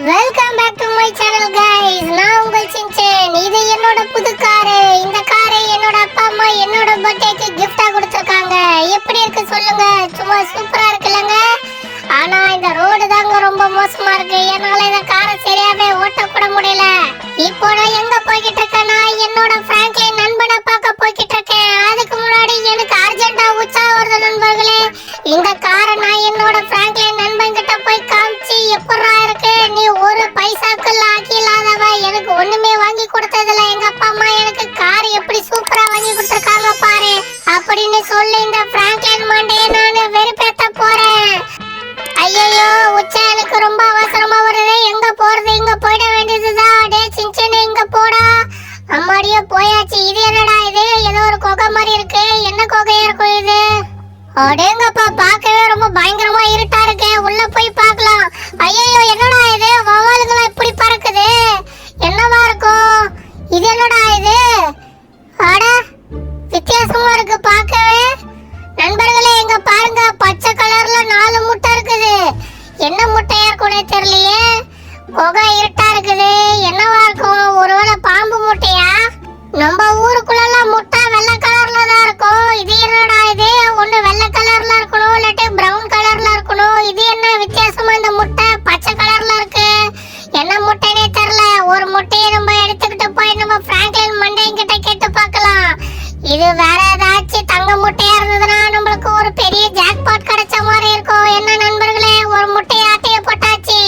Welcome back to my channel guys. நான் உங்கள் Shinchan. இது என்னோட புது கார். இந்த கார் என்னோட அப்பா அம்மா என்னோட பர்த்டேக்கு gift-ஆ கொடுத்திருக்காங்க. எப்படி இருக்கு சொல்லுங்க? சும்மா சூப்பரா இருக்குலங்க. ஆனா இந்த ரோடு தாங்க ரொம்ப மோசமா இருக்கு. என்னால இந்த காரை சரியாவே ஓட்ட கூட முடியல. இப்போ நான் எங்க போய்கிட்டு இருக்கேன்னா என்னோட பிராங்க்லின் நண்பனை பார்க்க போய்கிட்டு இருக்கேன். அதுக்கு முன்னாடி எனக்கு அர்ஜென்ட்டா உச்சா வருது நண்பர்களே. இந்த காரை நான் என்னோட பிராங்க்லின் நண்பன் கிட்ட போய் காமிச்சு எப்பறா இருக்கு, நீ ஒரு பைசாக்கு லாக்கி இல்லாதவ, எனக்கு ஒண்ணுமே வாங்கி கொடுத்ததில்ல, எங்க அப்பா அம்மா எனக்கு கார் எப்படி சூப்பரா வாங்கி கொடுத்திருக்காங்க பாரு அப்படின்னு சொல்லி இந்த பிராங்க்லின் மண்டையை நான் வெறுப்பேத்த போறேன். ஐயோ உச்சா, எனக்கு ரொம்ப அவசரமா வருது. எங்க போறது? இங்க போயிட வேண்டியதுதான். டே சின்சனே, இங்க போடா. அம்மாடியே போயாச்சு. இது என்னடா இது? ஏதோ ஒரு குகை மாதிரி இருக்கு. என்ன குகையா இருக்கும் இது? அடேங்கப்பா, பார்க்கவே ரொம்ப பயங்கரமா இருட்டா இருக்கு. உள்ள போய் பார்க்கலாம். ஐயோ என்னடா இது? வவ்வால்களா இப்படி பறக்குது? என்னவா இருக்கும் இது? என்னடா இது? அட, வித்தியாசமா இருக்கு பார்க்கவே. நண்பர்களே, எங்க பாருங்க, பச்சை கலர்ல 4 முட்டை இருக்குது. என்ன முட்டையா இருக்கும்னே தெரியலையே. குகை இருட்டா இருக்குது. என்னவா இருக்கும்? ஒருவேளை பாம்பு முட்டையா? நம்ம ஊருக்குள்ளலாம் முட்டை வெள்ளை கலர்ல தான் இருக்கும். இது என்னடா இது? ஒண்ணு வெள்ளை கலர்ல இருக்கணும், இல்லாட்டி பிரவுன் கலர்ல இருக்கணும். இது என்ன வித்தியாசமா இந்த முட்டை பச்சை கலர்ல இருக்கு? என்ன முட்டைனே தெரியல. ஒரு முட்டையை நம்ம எடுத்துக்கிட்டு போய் நம்ம பிராங்க்லின் மண்டையன் கிட்ட கேட்டு பார்க்கலாம். இது வேற ஏதாச்சும் தங்க முட்டையா இருந்ததுன்னா நம்மளுக்கு ஒரு பெரிய ஜாக்பாட் கிடைச்ச மாதிரி இருக்கும். என்ன நண்பர்களே, ஒரு முட்டையை ஆட்டைய போட்டாச்சு.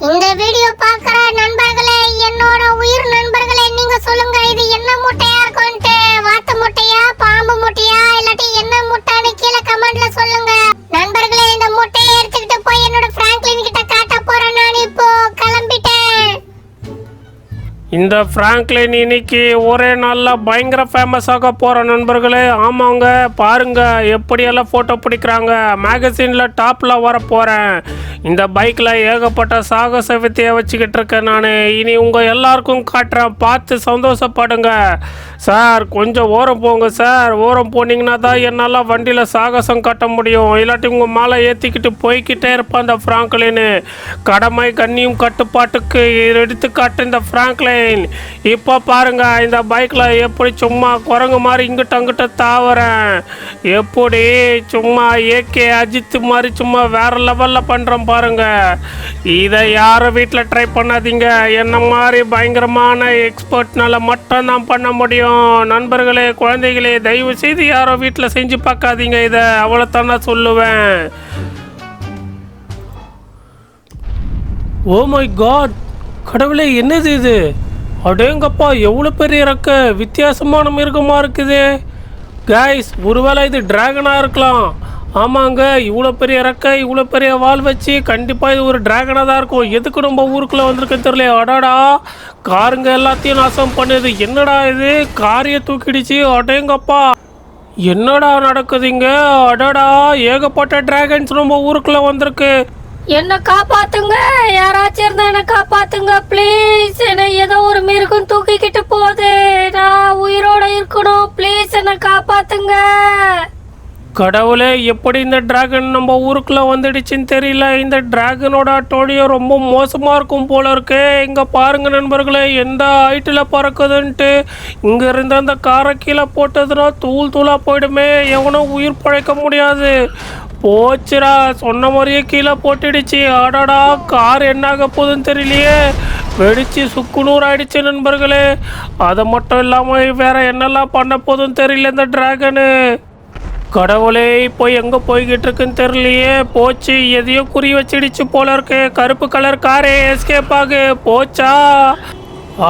இந்த வீடியோ பார்க்குற நண்பர்களே, என்னோட உயிர் நண்பர்களே, நீங்க சொல்லுங்க, இது என்ன முட்டையா இருக்கும்ட்டு? வாத்து முட்டையா, பாம்பு முட்டையா, இல்லாட்டி என்ன முட்டைன்னு கீழே கமெண்ட்ல சொல்லுங்க நண்பர்களே. இந்த முட்டையை எடுத்துக்கிட்டு போய் என்னோட பிராங்க்லின் கிட்ட காட்ட போறேன். நான் இப்போ கிளம்பிட்டேன். இந்த பிராங்க்லின் இன்னைக்கு ஒரே நாளில் பயங்கர ஃபேமஸ் ஆக போகிற நண்பர்களே. ஆமாங்க, பாருங்க எப்படியெல்லாம் ஃபோட்டோ பிடிக்கிறாங்க. மேகசினில் டாப்பில் வர போகிறேன். இந்த பைக்கில் ஏகப்பட்ட சாகச வித்தையை வச்சுக்கிட்டு இருக்கேன் நான். இனி உங்கள் எல்லாருக்கும் காட்டுறேன், பார்த்து சந்தோஷப்படுங்க. சார், கொஞ்சம் ஓரம் போங்க சார். ஓரம் போனீங்கன்னா தான் என்னால் வண்டியில் சாகசம் காட்ட முடியும். இல்லாட்டி உங்கள் மேலே ஏற்றிக்கிட்டு போய்கிட்டே இருப்பான் இந்த ஃப்ராங்க்லின். கடமை கண்ணியும் கட்டுப்பாட்டுக்கு எடுத்துக்காட்டு இந்த ஃப்ராங்க்லின். இப்போ பாருங்க, இந்த பைக்கில் எப்படி சும்மா குரங்கு மாதிரி இங்கிட்ட அங்கிட்ட தாவறேன். எப்படி சும்மா ஏகே அஜித் மாதிரி சும்மா வேற லெவலில் பண்ணுறேன் பாருங்க. இதை யாரும் வீட்டில் ட்ரை பண்ணாதீங்க. என்ன மாதிரி பயங்கரமான எக்ஸ்பர்ட்னால மட்டும்தான் பண்ண முடியும். நண்பர்களே, குழந்தைகளே, தயவு செய்து யாரோ வீட்டில் செஞ்சு பார்க்காதீங்க. இதை அவ்வளோத்தான் நான் சொல்லுவேன். ஓ மை காட், கடவுளே, என்னது இது? அடேங்கப்பா, எவ்வளோ பெரிய இறக்க, வித்தியாசமான மிருகமாக இருக்குது. கைஸ், ஒருவேளை இது டிராகனாக இருக்கலாம். ஆமாங்க, இவ்வளோ பெரிய இறக்க, இவ்வளோ பெரிய வால் வச்சு கண்டிப்பாக இது ஒரு டிராகனாக தான் இருக்கும். எதுக்கு நம்ம ஊருக்குள்ளே வந்திருக்குன்னு தெரியல. அடாடா, காருங்க எல்லாத்தையும் நாசம் பண்ணுது. என்னடா இது? காரையை தூக்கிடுச்சு. அடேங்கப்பா, என்னடா நடக்குதுங்க? அடாடா, ஏகப்பட்ட டிராகன்ஸ் நம்ம ஊருக்குள்ளே வந்திருக்கு. என்ன காப்பாத்துங்க, யாராச்சும் இருந்தா என்ன காப்பாத்துங்க ப்ளீஸ். என்ன ஏதோ ஒரு மிருகம் தூக்கிக்கிட்டு போகுது. நான் உயிரோட இருக்கணும், ப்ளீஸ் என்ன காப்பாத்துங்க. கடவுளே, எப்படி இந்த டிராகன் நம்ம ஊருக்குள்ளே வந்துடுச்சுன்னு தெரியல. இந்த டிராகனோட அட்டோடியோ ரொம்ப மோசமாக இருக்கும் போல இருக்கு. இங்கே பாருங்க நண்பர்களே, எந்த ஹைட்டில் பறக்குதுன்ட்டு. இங்கே இருந்து அந்த காரை கீழே போட்டதுன்னா தூள் தூளாக போயிடுமே. எவனும் உயிர் பழைக்க முடியாது. போச்சுரா, சொன்ன மாதிரியே கீழே போட்டுடுச்சு. ஆடாடா, கார் என்னாக போகுதுன்னு தெரியலையே. வெடிச்சு சுக்குநூறு ஆயிடுச்சு நண்பர்களே. அதை மட்டும் இல்லாமல் வேற என்னெல்லாம் பண்ண போதுன்னு தெரியல இந்த டிராகனு. கடவுளே, இப்போ எங்கே போய்கிட்டு இருக்குன்னு தெரியலையே. போச்சு, எதையோ குறி வச்சிடுச்சு போல இருக்கு. கருப்பு கலர் காரே எஸ்கேப் ஆகு. போச்சா?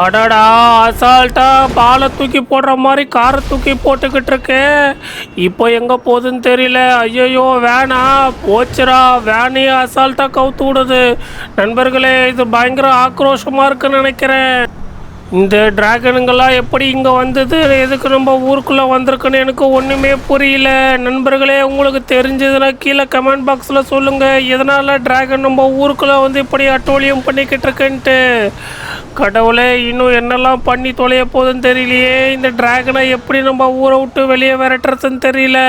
அடடா, அசால்ட்டா பாலை தூக்கி போடுற மாதிரி காரை தூக்கி போட்டுக்கிட்டு இருக்கு. இப்போ எங்கே போகுதுன்னு தெரியல. ஐயோ, வேணா. போச்சுரா, வேனையே அசால்ட்டாக கவுத்து விடுது. நண்பர்களே, இது பயங்கர ஆக்ரோஷமாக இருக்குன்னு நினைக்கிறேன். இந்த டிராகனுங்கெல்லாம் எப்படி இங்கே வந்தது, எதுக்கு நம்ம ஊருக்குள்ளே வந்திருக்குன்னு எனக்கு ஒன்றுமே புரியல. நண்பர்களே, உங்களுக்கு தெரிஞ்சதுன்னா கீழே கமெண்ட் பாக்ஸில் சொல்லுங்கள், எதனால் டிராகன் நம்ம ஊருக்குள்ளே வந்து இப்படி அட்டோலியம் பண்ணிக்கிட்டு இருக்குன்ட்டு. கடவுளே, இன்னும் என்னெல்லாம் பண்ணி தொலைய போகுதுன்னு தெரியலையே. இந்த டிராகனை எப்படி நம்ம ஊரை விட்டு வெளியே விரட்டுறதுன்னு தெரியல.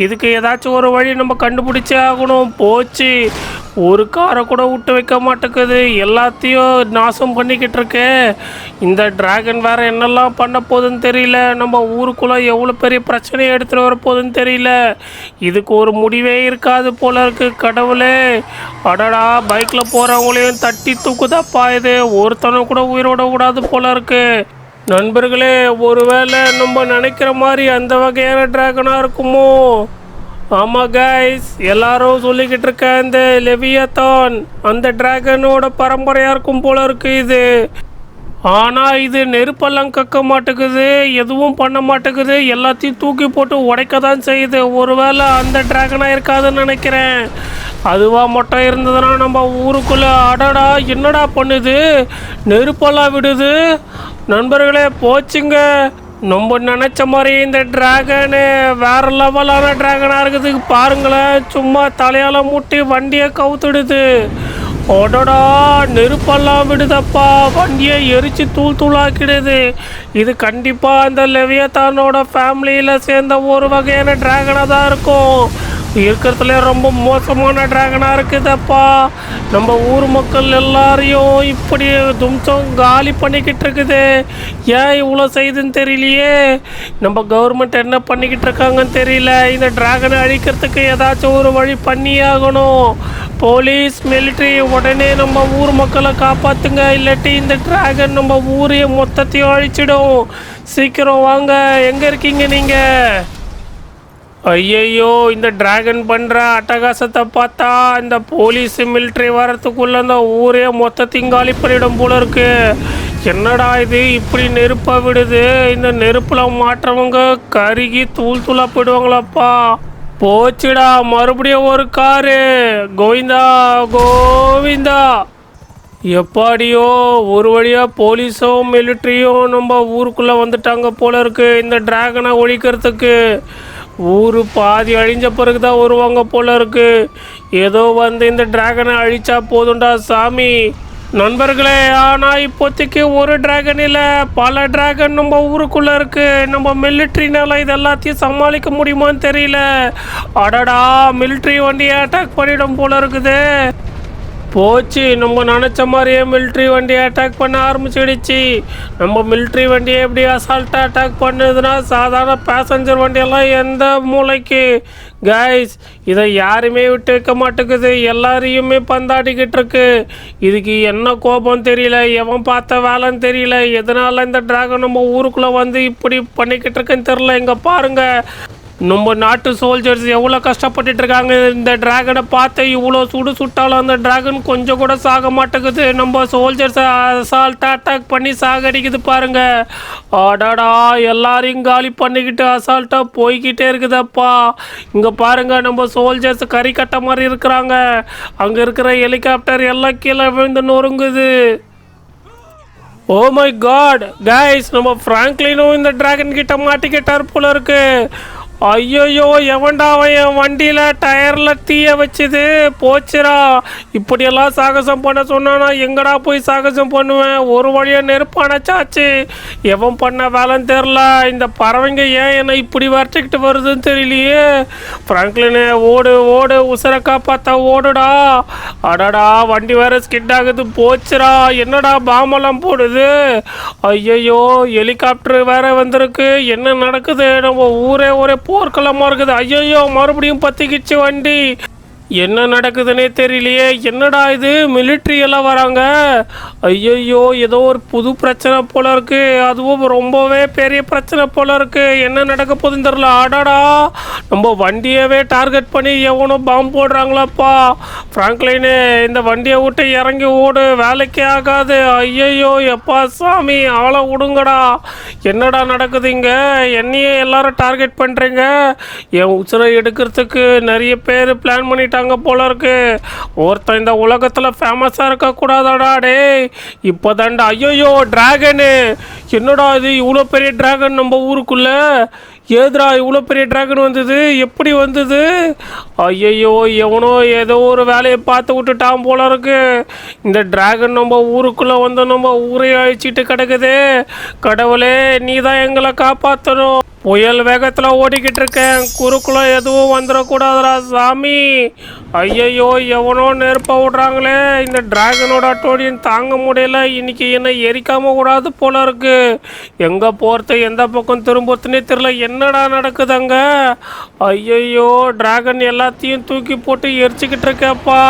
இதுக்கு ஏதாச்சும் ஒரு வழி நம்ம கண்டுபிடிச்சே ஆகணும். போச்சு, ஒரு காரை கூட விட்டு வைக்க மாட்டேங்குது, எல்லாத்தையும் நாசம் பண்ணிக்கிட்டு இருக்கு. இந்த டிராகன் வேற என்னெல்லாம் பண்ண போகுதுன்னு தெரியல. நம்ம ஊருக்குள்ளே எவ்வளோ பெரிய பிரச்சனையை எடுத்துகிட்டு வர போகுதுன்னு தெரியல. இதுக்கு ஒரு முடிவே இருக்காது போல இருக்கு. கடவுளே, அடடா, பைக்கில் போகிறவங்களையும் தட்டி தூக்குதாப்பா இது. ஒருத்தனை கூட உயிரோட விடாது போல இருக்கு. நண்பர்களே, ஒருவேளை நம்ம நினைக்கிற மாதிரி அந்த வகையான டிராகனாக இருக்குமோ? ஆமாம் கைஸ், எல்லாரும் சொல்லிக்கிட்டு இருக்க இந்த லெவியாத்தான் அந்த டிராகனோட பரம்பரையாக இருக்கும் போல இருக்கு இது. ஆனால் இது நெருப்பெல்லாம் கக்க மாட்டேங்குது, எதுவும் பண்ண மாட்டேங்குது, எல்லாத்தையும் தூக்கி போட்டு உடைக்க தான் செய்யுது. ஒருவேளை அந்த டிராகனாக இருக்காதுன்னு நினைக்கிறேன். அதுவாக மட்டும் இருந்ததுன்னா நம்ம ஊருக்குள்ளே அடடா என்னடா பண்ணுது, நெருப்பெல்லாம் விடுது. நண்பர்களே, போச்சுங்க. நம்ம நினச்ச மாதிரி இந்த டிராகனு வேற லெவலான டிராகனாக இருக்குது. பாருங்களேன், சும்மா தலையால் முட்டி வண்டியை கவுத்துடுது. ஓடடா, நெருப்பெல்லாம் விடுதப்பா, வண்டியை எரிச்சு தூள் தூளாக்கிடுது. இது கண்டிப்பாக அந்த லெவியாத்தானோட ஃபேமிலியில் சேர்ந்த ஒரு வகையான டிராகனாக தான் இருக்கும். இருக்கிறதுல ரொம்ப மோசமான டிராகனாக இருக்குதப்பா. நம்ம ஊர் மக்கள் எல்லாரையும் இப்படி தும்சம் காலி பண்ணிக்கிட்டு இருக்குது. ஏன் இவ்வளோ செய்யுதுன்னு தெரியலையே. நம்ம கவர்மெண்ட் என்ன பண்ணிக்கிட்டு இருக்காங்கன்னு தெரியல. இந்த டிராகனை அழிக்கிறதுக்கு ஏதாச்சும் ஒரு வழி பண்ணியாகணும். போலீஸ், மிலிட்ரி, உடனே நம்ம ஊர் மக்களை காப்பாற்றுங்க, இல்லாட்டி இந்த டிராகன் நம்ம ஊரையே மொத்தத்தையும் அழிச்சிடும். சீக்கிரம் வாங்க, எங்கே இருக்கீங்க நீங்கள்? ஐயையோ, இந்த டிராகன் பண்ணுற அட்டகாசத்தை பார்த்தா இந்த போலீஸ் மிலிட்ரி வரத்துக்குள்ளே அந்த ஊரே மொத்தத்தையும் காலி பண்ணிடும் போல இருக்கு. என்னடா இது இப்படி நெருப்பை விடுது? இந்த நெருப்பில் மாற்றவங்க கருகி தூள் தூளாக போயிடுவாங்களாப்பா. போச்சுடா, மறுபடியும் ஒரு காரு. கோவிந்தா கோவிந்தா. எப்பாடியோ ஒரு வழியாக போலீஸும் மிலிட்ரியும் நம்ம ஊருக்குள்ளே வந்துட்டாங்க போல இருக்கு இந்த டிராகனை ஒழிக்கிறதுக்கு. ஊர் பாதி அழிஞ்ச பிறகு தான் வருவாங்க போல இருக்கு. ஏதோ வந்து இந்த டிராகனை அழிச்சா போதும்டா சாமி. நண்பர்களே, ஆனால் இப்போதைக்கு ஒரு டிராகன் இல்லை, பல டிராகன் நம்ம ஊருக்குள்ளே இருக்குது. நம்ம மிலிட்ரினால இது எல்லாத்தையும் சமாளிக்க முடியுமான்னு தெரியல. அடடா, மிலிட்ரி வண்டியை அட்டாக் பண்ணிடும் போல இருக்குது. போச்சு, நம்ம நினச்ச மாதிரியே மிலிட்ரி வண்டியை அட்டாக் பண்ண ஆரம்பிச்சிடுச்சு. நம்ம மிலிட்ரி வண்டியை எப்படி அசால்ட்டாக அட்டாக் பண்ணுதுன்னா சாதாரண பேசஞ்சர் வண்டியெல்லாம் எந்த மூளைக்கு. கைஸ், இதை யாருமே விட்டு வைக்க மாட்டேங்குது, எல்லாரையுமே பந்தாடிக்கிட்டு இருக்கு. இதுக்கு என்ன கோபம் தெரியல, எவன் பார்த்த வேலைன்னு தெரியல. எதனால இந்த டிராகன் நம்ம ஊருக்குள்ளே வந்து இப்படி பண்ணிக்கிட்டு இருக்குன்னு தெரியல. இங்கே பாருங்கள், நம்ம நாட்டு சோல்ஜர்ஸ் எவ்வளோ கஷ்டப்பட்டுட்டு இருக்காங்க. இந்த டிராகனை பார்த்து இவ்வளோ சுட்டாலும் அந்த டிராகன் கொஞ்சம் கூட சாக மாட்டேங்குது. நம்ம சோல்ஜர்ஸை அசால்ட்டாக அட்டாக் பண்ணி சாகடிக்குது பாருங்க. ஆடாடா, எல்லாரையும் காலி பண்ணிக்கிட்டு அசால்ட்டாக போய்கிட்டே இருக்குதப்பா. இங்கே பாருங்க, நம்ம சோல்ஜர்ஸ் கறி கட்ட மாதிரி இருக்கிறாங்க. அங்கே இருக்கிற ஹெலிகாப்டர் எல்லாம் கீழே விழுந்து நொறுங்குது. ஓ மை காட் கைஸ், நம்ம ஃப்ராங்க்லினும் இந்த டிராகன் கிட்ட மாட்டிக்கிட்டார் போல இருக்கு. ஐயோயோ, எவன்டா அவன் என் வண்டியில் டயரில் தீய வச்சுது. போச்சுரா, இப்படியெல்லாம் சாகசம் பண்ண சொன்னானா எங்கடா போய் சாகசம் பண்ணுவேன்? ஒரு வழியாக நெருப்பானச்சாச்சு. எவன் பண்ண வேலைன்னு தெரில. இந்த பறவைங்க ஏன் என்னை இப்படி வரைச்சிக்கிட்டு வருதுன்னு தெரியலையே. ஃப்ராங்க்லினே, ஓடு ஓடு, உசுரை காப்பாற்ற ஓடுடா. அடடா, வண்டி வேற ஸ்கிட் ஆகுது. போச்சுரா, என்னடா பாம்பெல்லாம் போடுது. ஐயையோ, ஹெலிகாப்டர் வேற வந்திருக்கு. என்ன நடக்குது? நம்ம ஊரே ஒரே போர்க்களமாக இருக்குது. ஐயோ, மறுபடியும் பற்றிக்கிச்சு வண்டி. என்ன நடக்குதுன்னே தெரியலையே. என்னடா இது, மிலிட்ரி எல்லாம் வராங்க. ஐயோ, ஏதோ ஒரு புது பிரச்சனை போல இருக்கு. அதுவும் ரொம்பவே பெரிய பிரச்சனை போல இருக்கு. என்ன நடக்க போகுதுன்னு தெரியல. ஆடாடா, நம்ம வண்டியவே டார்கெட் பண்ணி எவனோ பாம்பு போடுறாங்களாப்பா. ஃப்ராங்க்லினே, இந்த வண்டியை விட்டு இறங்கி ஓடு, வேலைக்கே ஆகாது. ஐயோ, எப்பா சாமி, ஆளை விடுங்கடா. என்னடா நடக்குது இங்கே? என்னையே எல்லாரும் டார்கெட் பண்ணுறீங்க. என் உசுரை எடுக்கிறதுக்கு நிறைய பேர் பிளான் பண்ணிட்டாங்க போல இருக்கு. ஒருத்தன் இந்த உலகத்தில் ஃபேமஸாக இருக்கக்கூடாதாடா டே. இப்போ தாண்டா. ஐயோ, டிராகனு. என்னடா இது, இவ்வளோ பெரிய டிராகன் நம்ம ஊருக்குள்ள? ஏதுடா இவ்வளோ பெரிய டிராகன் வந்தது? எப்படி வந்தது? ஐயோ, எவனோ ஏதோ ஒரு வேலையை பார்த்து விட்டுட்டான் போல இருக்கு. இந்த டிராகன் நம்ம ஊருக்குள்ளே வந்து நம்ம ஊரை அழிச்சிட்டு கிடக்குது. கடவுளே, நீ தான் எங்களை காப்பாற்றணும். புயல் வேகத்தில் ஓடிக்கிட்டு இருக்கேன். குறுக்குள்ள எதுவும் வந்துடக்கூடாதுடா சாமி. ஐயையோ, எவனோ நெருப்ப விடுறாங்களே. இந்த டிராகனோட அட்டோடியன் தாங்க முடியல. இன்னைக்கு என்ன எரிக்காம கூடாது போல இருக்கு. எங்கே போகிறது, எந்த பக்கம் திரும்புறதுனே தெரியல. என்னடா நடக்குது அங்கே? ஐயையோ, டிராகன் எல்லாத்தையும் தூக்கி போட்டு எரிச்சிக்கிட்டு இருக்கேப்பா.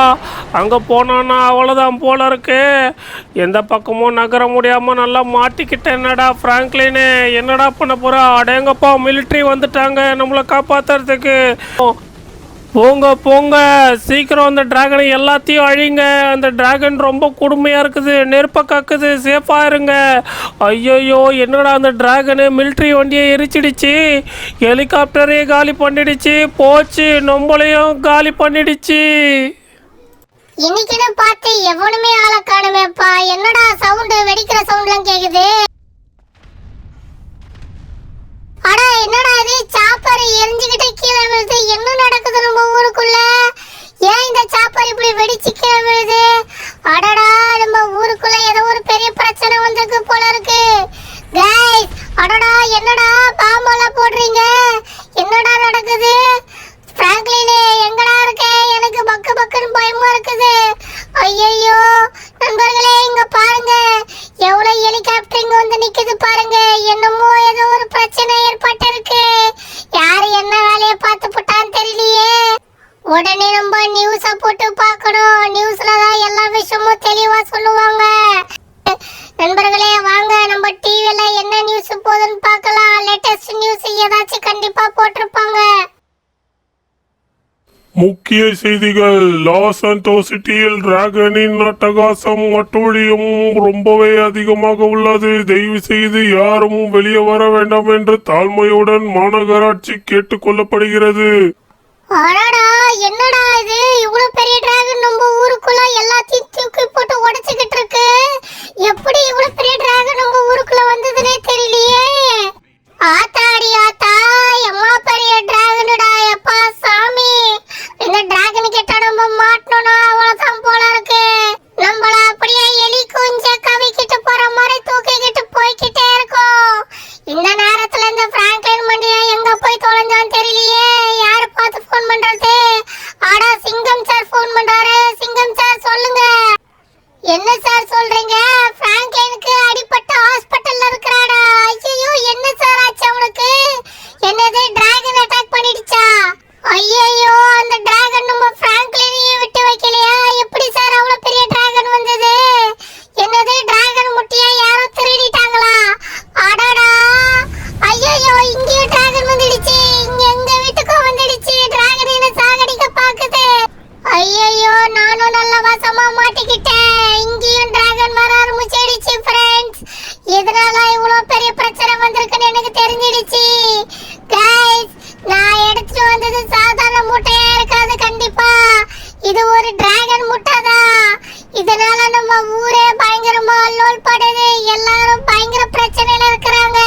அங்கே போனான்னா அவ்வளோதான் போல இருக்கு. எந்த பக்கமும் நகர முடியாமல் நல்லா மாட்டிக்கிட்டேன். என்னடா ஃப்ராங்க்லினு, என்னடா பண்ண போகிறா? அடேங்கப்பா, மிலிட்ரி வந்துட்டாங்க நம்மளை காப்பாற்றுறதுக்கு. போங்க போங்க, சீக்கிரம் அந்த டிராகனை எல்லாத்தையும் அழிங்க. அந்த டிராகன் ரொம்ப கொடுமையாக இருக்குது, நெருப்பை காக்குது, சேஃபாக இருங்க. ஐயோயோ, என்னடா அந்த டிராகனு மிலிட்ரி வண்டியை எரிச்சிடுச்சு, ஹெலிகாப்டரையே காலி பண்ணிடுச்சு, போச்சு நம்மளையும் காலி பண்ணிடுச்சு. இன்னைக்குன்னு பார்த்து எவனுமே ஆளை காணுமேப்பா. என்னடா சவுண்டு, வெடிக்கிற சவுண்ட்லாம் கேக்குது. அடா என்னடா இது, சாப்பர் எரிஞ்சுக்கிட்டே கீழே விழுது. என்ன நடக்குது நம்ம ஊருக்குள்ள? ஏன் இந்த சாப்பர் இப்படி வெடிச்சு கீழே விழுது? அடடா, நம்ம ஊருக்குள்ள ஏதோ ஒரு பெரிய பிரச்சனை வந்திருக்கு போல இருக்கு. கைஸ், அடடா என்னடா பாம்பெல்லாம் போடுறீங்க? என்னடா நடக்குது? பிராங்க்லினே, எங்கடா இருக்க? எனக்கு பக்கு பக்குன்னு பயமா இருக்குது. ஐயோ நண்பர்களே, இங்க பாருங்க, எவ்வளவு ஹெலிகாப்டர் இங்க வந்து நிக்குது பாருங்க. என்னமோ ஏதோ ஒரு பிரச்சனை ஏற்பட்டு இருக்கு. யாரு என்ன வேலையை பார்த்து போட்டான்னு தெரியலையே. உடனே நம்ம நியூஸ போட்டு பார்க்கணும். நியூஸ்ல தான் எல்லா விஷயமும் தெளிவா சொல்லுவாங்க. நண்பர்களே வாங்க, நம்ம டிவில என்ன நியூஸ் போகுதுன்னு பார்க்கலாம். லேட்டஸ்ட் நியூஸ் ஏதாச்சும் கண்டிப்பா போட்டிருப்பாங்க. முக்கிய செய்திகள். லாஸ் சான்டோஸ் சிட்டியில் டிராகனின் அட்டகாசம் அட்டூழியம் ரொம்பவே அதிகமாக உள்ளது. தயவு செய்து யாரும் வெளியே வர வேண்டாம் என்று தாழ்மையுடன் மாநகராட்சி கேட்டுக்கொள்ளப்படுகிறது. அடடா, என்னடா இது, இவ்வளவு பெரிய டிராகன் நம்ம ஊருக்குள்ள எல்லாத்தையும் தூக்கி போட்டு உடைச்சுக்கிட்டு இருக்கு. எப்படி இவ்வளவு பெரிய டிராகன் நம்ம ஊருக்குள்ள வந்ததுன்னே தெரியலையே. ஆத்தாடி ஆத்தா, எம்மா பெரிய டிராகனுடா. எப்பா சாமி, இந்த டிராகன் கிட்ட நம்ம மாட்டணும்னா அவ்வளவுதான் போல இருக்கு. நம்மள அப்படியே எலி குஞ்ச கவிக்கிட்டு போற மாதிரி தூக்கிக்கிட்டு போய்கிட்டே இருக்கோம். இந்த நேரத்துல இந்த பிராங்க்லின் மண்டியா எங்க போய் தொலைஞ்சான்னு தெரியலையே. யாரு பார்த்து போன் பண்றது? ஆடா, சிங்கம் சார் போன் பண்றாரு. சிங்கம் சார் சொல்லுங்க. என்ன சார் சொல்றீங்க? பிராங்க்லினுக்கு அடிபட்டு ஹாஸ்பிடல்ல இருக்கறாடா. ஐயோ, என்ன சார் ஆச்சு அவனுக்கு? என்னது, டிராகன் அட்டாக் பண்ணிடுச்சா? ஐயோ, அந்த டிராகன் நம்ம பிராங்க்லினையே விட்டு வைக்கலையா? எப்படி சார் அவ்வளவு பெரிய டிராகன் வந்தது? என்னது, டிராகன் முட்டையா யாரோ திருடிட்டாங்களா? அடடா, ஐயோ, இங்கேயும் டிராகன் வந்துடுச்சு. இங்க எங்க வீட்டுக்கும் வந்துடுச்சு. டிராகன் என்ன சாகடிக்க பாக்குது. ஐயோ, நானும் நல்ல வசமா மாட்டிக்கிட்டேன். இங்கேயும் டிராகன் வர ஆரம்பிச்சிடுச்சு ஃப்ரெண்ட்ஸ். இதனால இவ்வளவு பெரிய பிரச்சனை வந்திருக்குன்னு எனக்கு தெரிஞ்சிடுச்சு. கைஸ், நான் எடுத்துட்டு வந்தது சாதாரண முட்டையா இருக்காது கண்டிப்பா. இது ஒரு டிராகன் முட்டை தான். இதனால நம்ம ஊரே பயங்கரமா லோல் படுது. எல்லாரும் பயங்கர பிரச்சனையில இருக்கிறாங்க.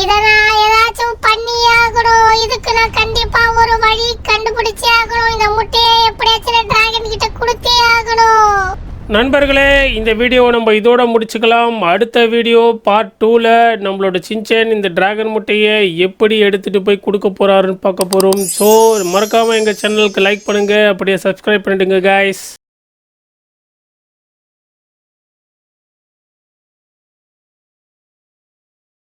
இத நான் ஏதாச்சும் பண்ணி ஆகணும். இதுக்கு நான் கண்டிப்பா ஒரு வழி கண்டுபிடிச்சே ஆகணும். இந்த முட்டையை எப்படியாச்சும் டிராகன் கிட்ட கொடுத்தே ஆகணும். நண்பர்களே, இந்த வீடியோவை நம்ம இதோட முடிச்சுக்கலாம். அடுத்த வீடியோ பார்ட் 2ல நம்மளோட சின்சேன் இந்த டிராகன் முட்டையை எப்படி எடுத்துகிட்டு போய் கொடுக்க போகிறாருன்னு பார்க்க போகிறோம். ஸோ மறக்காமல் எங்கள் சேனலுக்கு லைக் பண்ணுங்கள், அப்படியே சப்ஸ்கிரைப் பண்ணிடுங்க கைஸ்.